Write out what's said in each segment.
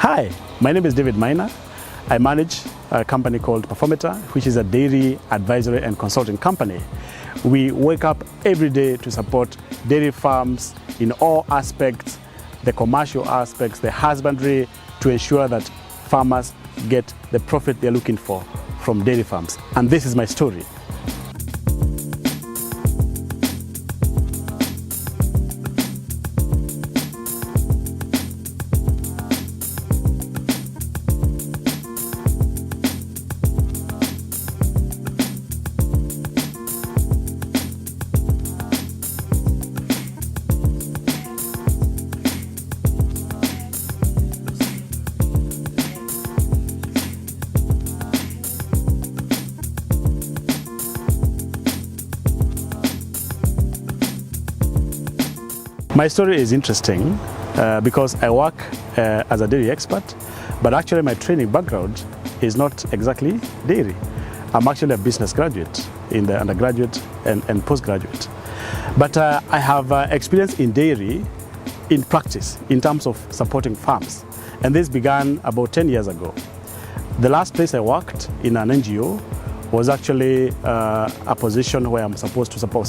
Hi, my name is David Maina. I manage a company called Profitably, which is a dairy advisory and consulting company. We wake up every day to support dairy farms in all aspects, the commercial aspects, the husbandry, to ensure that farmers get the profit they're looking for from dairy farms. And this is my story. My story is interesting because I work as a dairy expert, but actually my training background is not exactly dairy. I'm actually a business graduate in the undergraduate and postgraduate. But I have experience in dairy in practice in terms of supporting farms. And this began about 10 years ago. The last place I worked in an NGO was actually a position where I'm supposed to support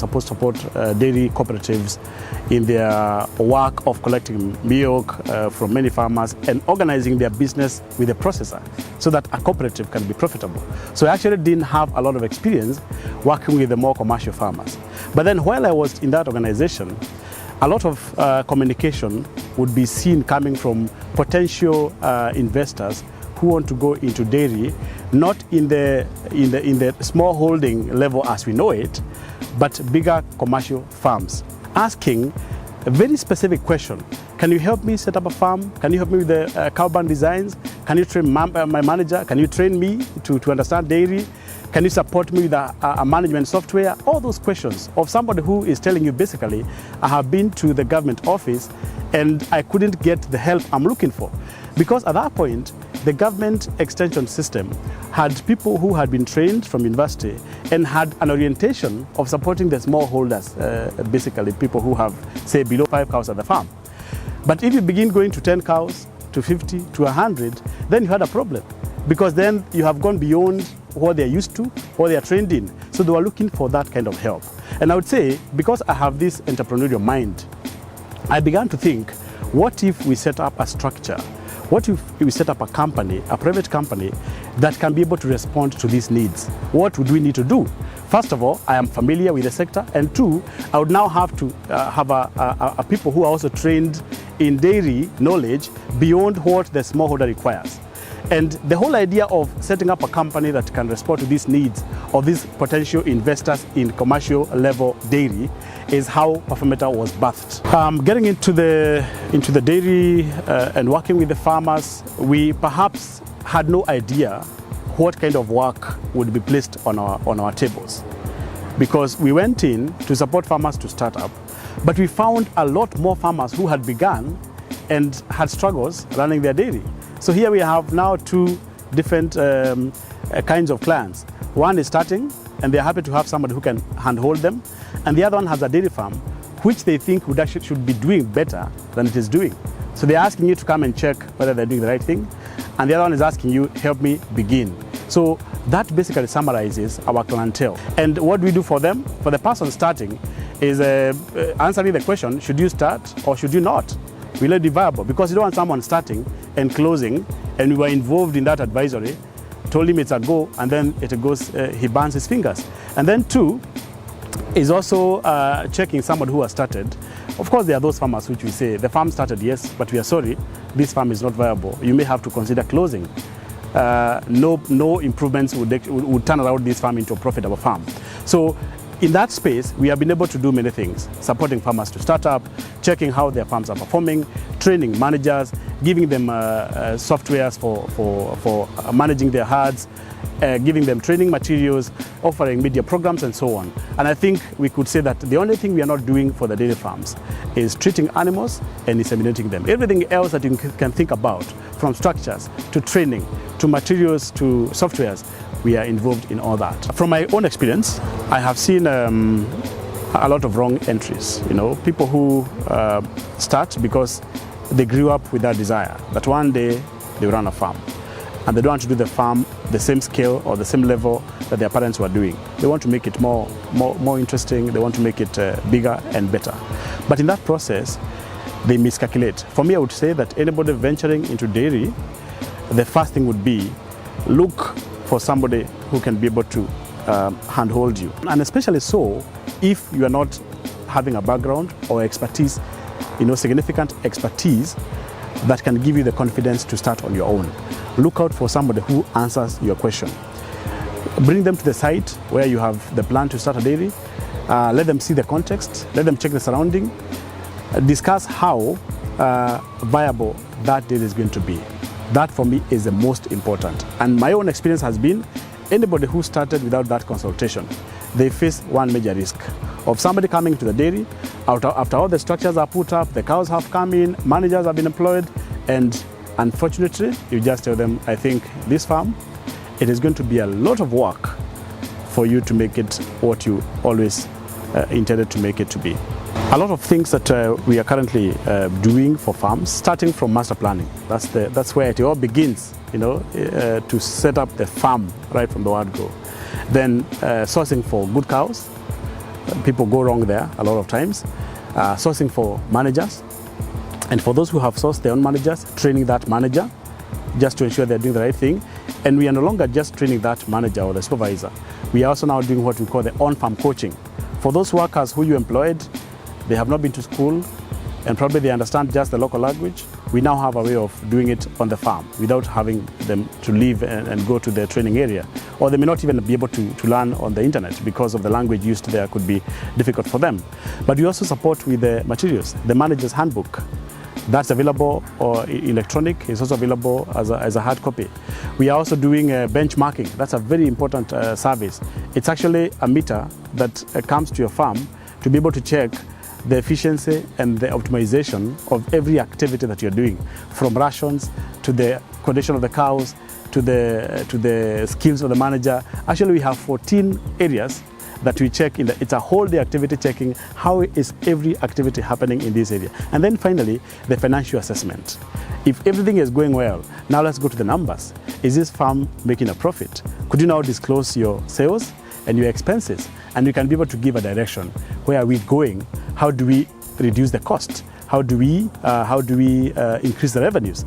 dairy cooperatives in their work of collecting milk from many farmers and organizing their business with a processor so that a cooperative can be profitable. So I actually didn't have a lot of experience working with the more commercial farmers. But then while I was in that organization, a lot of communication would be seen coming from potential investors who want to go into dairy, not in the small holding level as we know it, but bigger commercial farms, asking a very specific question. Can you help me set up a farm? Can you help me with the cow barn designs? Can you train my manager? Can you train me to understand dairy? Can you support me with a management software? All those questions of somebody who is telling you basically, I have been to the government office and I couldn't get the help I'm looking for. Because at that point, the government extension system had people who had been trained from university and had an orientation of supporting the smallholders, basically people who have, say, below 5 cows at the farm. But if you begin going to 10 cows, to 50, to 100, then you had a problem. Because then you have gone beyond what they're used to, what they're trained in. So they were looking for that kind of help. And I would say, because I have this entrepreneurial mind, I began to think, what if we set up a structure? What if we set up a company, a private company, that can be able to respond to these needs? What would we need to do? First of all, I am familiar with the sector, and two, I would now have to have a people who are also trained in dairy knowledge beyond what the smallholder requires. And the whole idea of setting up a company that can respond to these needs of these potential investors in commercial level dairy is how Profitably was birthed. Getting into the dairy and working with the farmers, we perhaps had no idea what kind of work would be placed on our tables. Because we went in to support farmers to start up, but we found a lot more farmers who had begun and had struggles running their dairy. So here we have now two different kinds of clients. One is starting, and they're happy to have somebody who can handhold them. And the other one has a dairy farm, which they think should be doing better than it is doing. So they're asking you to come and check whether they're doing the right thing. And the other one is asking you, help me begin. So that basically summarizes our clientele. And what we do for them, for the person starting, is answering the question, should you start or should you not? Will it be viable? Because you don't want someone starting and closing, and we were involved in that advisory, told him it's a go, and then it goes, he burns his fingers. And then two, is also checking somebody who has started. Of course, there are those farmers which we say, the farm started, yes, but we are sorry, this farm is not viable. You may have to consider closing. No improvements would turn around this farm into a profitable farm. So in that space, we have been able to do many things, supporting farmers to start up, checking how their farms are performing, training managers, giving them softwares for managing their herds, giving them training materials, offering media programs and so on. And I think we could say that the only thing we are not doing for the dairy farms is treating animals and inseminating them. Everything else that you can think about, from structures to training, to materials, to softwares, we are involved in all that. From my own experience, I have seen a lot of wrong entries. People who start because they grew up with that desire that one day they run a farm. And they don't want to do the farm the same scale or the same level that their parents were doing. They want to make it more interesting. They want to make it bigger and better. But in that process, they miscalculate. For me, I would say that anybody venturing into dairy, the first thing would be look for somebody who can be able to handhold you. And especially so if you are not having a background or expertise, significant expertise that can give you the confidence to start on your own. Look out for somebody who answers your question. Bring them to the site where you have the plan to start a dairy. Let them see the context. Let them check the surrounding. Discuss how viable that dairy is going to be. That for me is the most important. And my own experience has been anybody who started without that consultation, they face one major risk of somebody coming to the dairy after all the structures are put up, the cows have come in, managers have been employed, and unfortunately, you just tell them, I think this farm, it is going to be a lot of work for you to make it what you always intended to make it to be. A lot of things that we are currently doing for farms, starting from master planning. That's where it all begins, to set up the farm right from the word go. Then sourcing for good cows. People go wrong there a lot of times. Sourcing for managers. And for those who have sourced their own managers, training that manager just to ensure they're doing the right thing. And we are no longer just training that manager or the supervisor. We are also now doing what we call the on-farm coaching. For those workers who you employed, they have not been to school and probably they understand just the local language. We now have a way of doing it on the farm without having them to leave and go to their training area. Or they may not even be able to learn on the internet because of the language used there could be difficult for them. But we also support with the materials, the manager's handbook. That's available or electronic. It's also available as a hard copy. We are also doing benchmarking. That's a very important service. It's actually a meter that comes to your farm to be able to check the efficiency and the optimization of every activity that you're doing, from rations to the condition of the cows to the skills of the manager. Actually, we have 14 areas that we check it's a whole day activity checking. How is every activity happening in this area? And then finally, the financial assessment. If everything is going well, now let's go to the numbers. Is this farm making a profit? Could you now disclose your sales and your expenses? And you can be able to give a direction. Where are we going? How do we reduce the cost? How do we increase the revenues?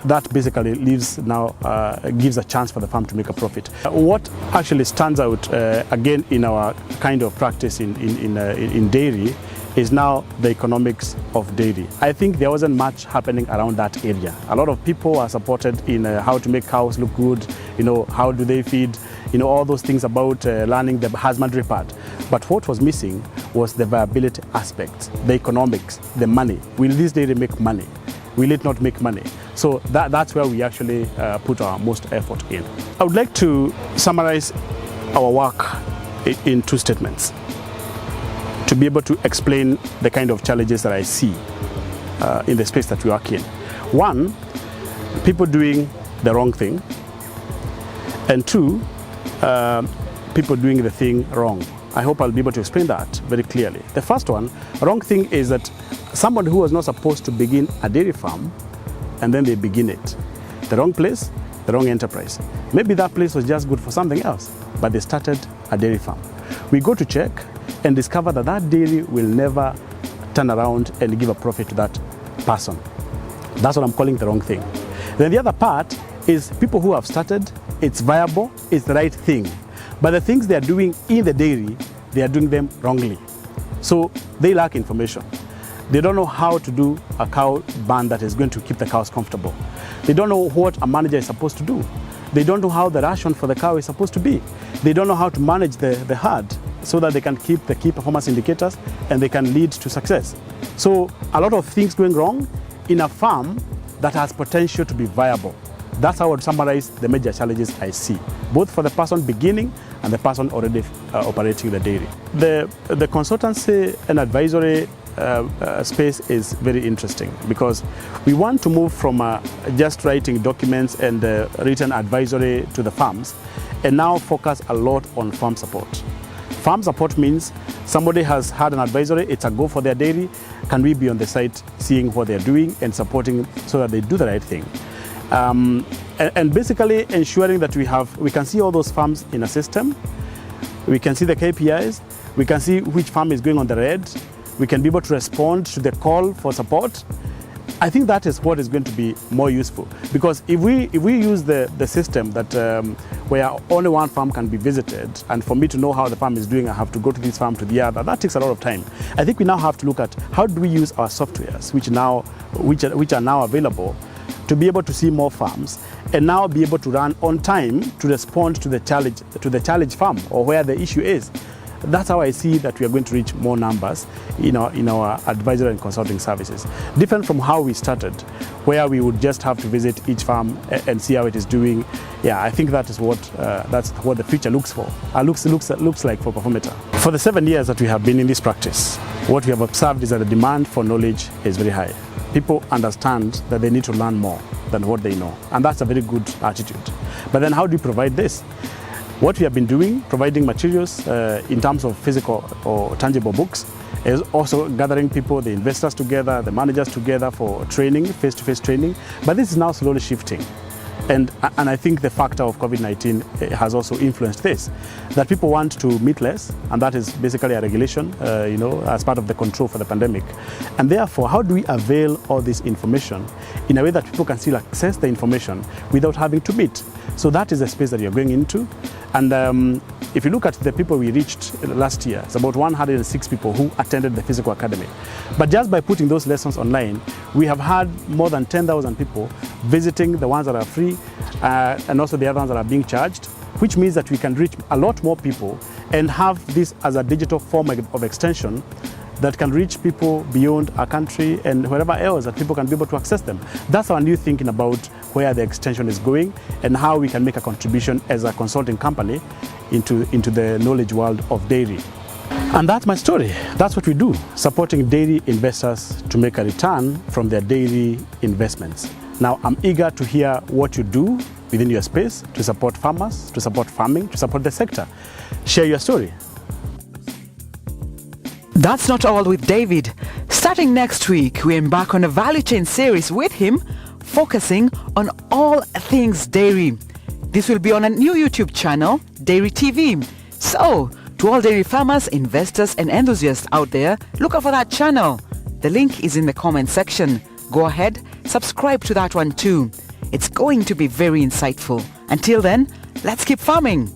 That basically gives a chance for the farm to make a profit. What actually stands out again in our kind of practice in dairy is now the economics of dairy. I think there wasn't much happening around that area. A lot of people are supported in how to make cows look good, how do they feed, all those things about learning the husbandry part. But what was missing was the viability aspect, the economics, the money. Will this dairy make money? Will it not make money? So that's where we actually put our most effort in. I would like to summarize our work in two statements to be able to explain the kind of challenges that I see in the space that we work in. One, people doing the wrong thing. And two, people doing the thing wrong. I hope I'll be able to explain that very clearly. The first one, wrong thing is that somebody who was not supposed to begin a dairy farm, and then they begin it. The wrong place, the wrong enterprise. Maybe that place was just good for something else, but they started a dairy farm. We go to check and discover that that dairy will never turn around and give a profit to that person. That's what I'm calling the wrong thing. Then the other part is people who have started, it's viable, it's the right thing. But the things they are doing in the dairy, they are doing them wrongly. So they lack information. They don't know how to do a cow barn that is going to keep the cows comfortable. They don't know what a manager is supposed to do. They don't know how the ration for the cow is supposed to be. They don't know how to manage the herd so that they can keep the key performance indicators and they can lead to success. So a lot of things going wrong in a farm that has potential to be viable. That's how I would summarize the major challenges I see, both for the person beginning and the person already operating the dairy. The consultancy and advisory space is very interesting because we want to move from just writing documents and written advisory to the farms and now focus a lot on farm support. Farm support means somebody has had an advisory, it's a go for their dairy. Can we be on the site seeing what they're doing and supporting so that they do the right thing? And basically ensuring that we can see all those farms in a system. We can see the KPIs. We can see which farm is going on the red. We can be able to respond to the call for support. I think that is what is going to be more useful, because if we use the system that where only one farm can be visited, and for me to know how the farm is doing, I have to go to this farm to the other. That takes a lot of time. I think we now have to look at how do we use our softwares, which are now available, to be able to see more farms and now be able to run on time to respond to the challenge farm or where the issue is. That's how I see that we are going to reach more numbers in our advisory and consulting services. Different from how we started, where we would just have to visit each farm and see how it is doing. Yeah, I think that's what the future looks like for Performata. For the 7 years that we have been in this practice, what we have observed is that the demand for knowledge is very high. People understand that they need to learn more than what they know, and that's a very good attitude. But then how do you provide this? What we have been doing, providing materials in terms of physical or tangible books, is also gathering people, the investors together, the managers together for training, face-to-face training. But this is now slowly shifting. And I think the factor of COVID-19 has also influenced this, that people want to meet less, and that is basically a regulation, as part of the control for the pandemic. And therefore, how do we avail all this information in a way that people can still access the information without having to meet? So that is the space that you're going into. And if you look at the people we reached last year, it's about 106 people who attended the physical academy. But just by putting those lessons online, we have had more than 10,000 people visiting, the ones that are free, and also the other ones that are being charged, which means that we can reach a lot more people and have this as a digital form of extension that can reach people beyond our country and wherever else that people can be able to access them. That's our new thinking about where the extension is going and how we can make a contribution as a consulting company into the knowledge world of dairy. And that's my story. That's what we do, supporting dairy investors to make a return from their dairy investments. Now, I'm eager to hear what you do within your space to support farmers, to support farming, to support the sector. Share your story. That's not all with David. Starting next week, we embark on a value chain series with him, focusing on all things dairy. This will be on a new YouTube channel, Dairy TV. So, to all dairy farmers, investors and enthusiasts out there, look out for that channel. The link is in the comment section. Go ahead, subscribe to that one too. It's going to be very insightful. Until then, let's keep farming.